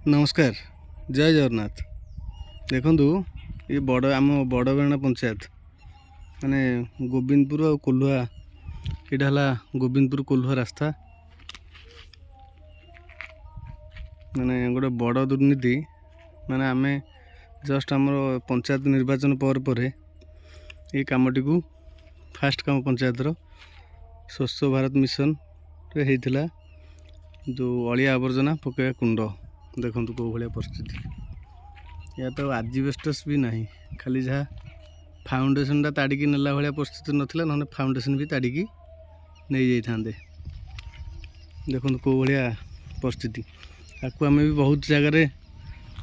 नमस्कार जय जगन्नाथ। देखु ये बड़ आम बड़गणा पंचायत माने गोविंदपुर और कोल्हुआ यहाँ गोविंदपुर कोल्हुआ रास्ता माने गोटे बड़ दुर्नीति माने आम जस्ट आम पंचायत निर्वाचन पर ये कमटी को फास्ट काम पंचायत स्वच्छ भारत मिशन रे होता जो अलिया आवर्जना पकड़ा कुंड देखो कौ भाया परिस्थिति या तो आजबेस्टस भी नहीं खाली जहाँ फाउंडेशनटा ताड़िकी नेला भाया परिस्थिति नाला ना फाउंडेशन भी ताड़िकी नहीं जाते देखो कौ भाया परिस्थिति आपको आम भी बहुत जगह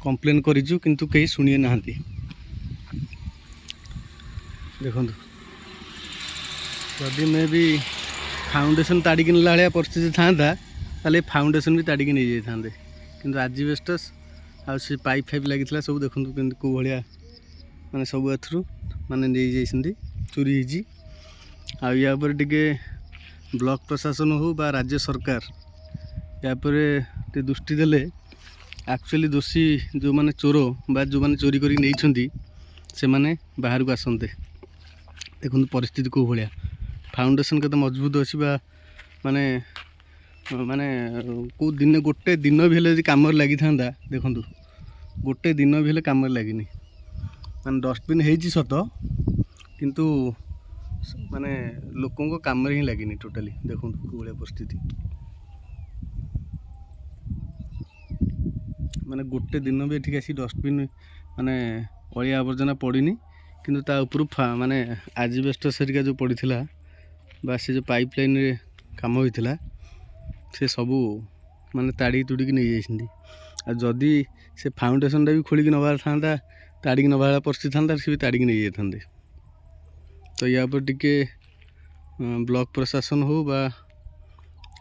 कंप्लेन करूँ किंतु कहीं शुणी ना देखो जदि मैं भी फाउंडेशन ताड़िकी नेला भाया परिस्थिति था ताले फाउंडेशन भी ताड़िकी नहीं जाते किंतु आजबेस्टस आउ पाइप फाइप लगी सब देखो कौ भाया माने सब एथरू माने नहीं जाइए चोरी होती या ब्लॉक प्रशासन हो बा राज्य सरकार या दृष्टि देले एक्चुअली दोषी जो माने चोर बा जो माने चोरी करी नहीं से माने बाहर को आसते देखो परिस्थिति कौ भाया फाउंडेशन के मजबूत अच्छी बा माने माने को दिन गोटे दिन भी हेल्ले कम लगी था देखो गोटे दिन भी हेल्ले कम लगी माने डस्टबिन है सत किंतु माने लोकों को काम ही लगी टोटाली देखो भाया परिस्थिति माने गोटे दिन भी एठिक आसी डस्टबिन माने अलिया आवर्जना पड़नी किंतु ता ऊपर माने आजबेस्टस हेरिका जो पड़ीथिला बा से जो पाइपलाइन रे काम होइथिला से सबू माने ताड़ी तुड़िकी नहीं जाती जदि से फाउंडेशनटा भी खोलिकी नबार था ताड़िकी नबार परिस्थिति था सी भी ताड़िकी नहीं जाते तो या पर टिके ब्लॉक प्रशासन हो बा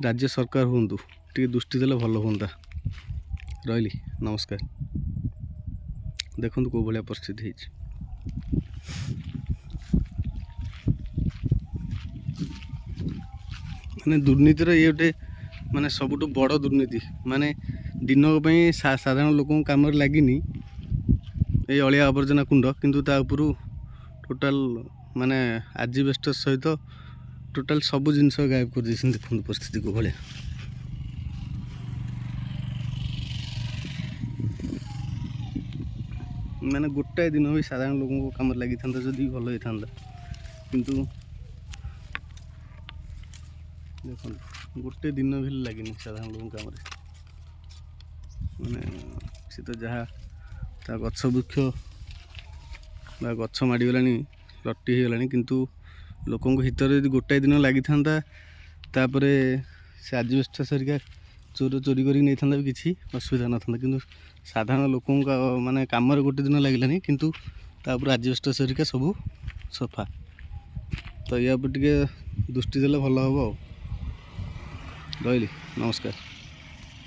राज्य सरकार हूँ टे दृष्टि देले भल हाँ रही नमस्कार देखो कौ भाया परिस्थिति माने दुर्नीतिर ये गोटे माने सबुठ बड़ दुर्नीति माने दिन साधारण लोक कम लगी ये अलिया आवर्जना कुंड किंतु ता उपरू टोटाल माने आजबेस्टस सहित टोटाल सब जिनस गायब कर देखो परिस्थिति को भाया माने गोटाए दिन भी साधारण लोगों को कम लगी था जदि भल होता किंतु देखो गोटे दिन भी लगे साधारण लोगों कम माने सी तो जहाँ गछ वृक्ष गछ माड़गला लट्टी होगला किंतु लोकों हितर यदि गोटाए दिन लगी था से आजबेस्टस हेरिका चोर चोरी कर नहीं था भी किसी असुविधा ना था किंतु साधारण लोकों का माने काम गोटे दिन लगलानी किंतु तापर आजबेस्टस हेरिका सब सफा तो या टे दृष्टि देले भल हम रही नमस्कार।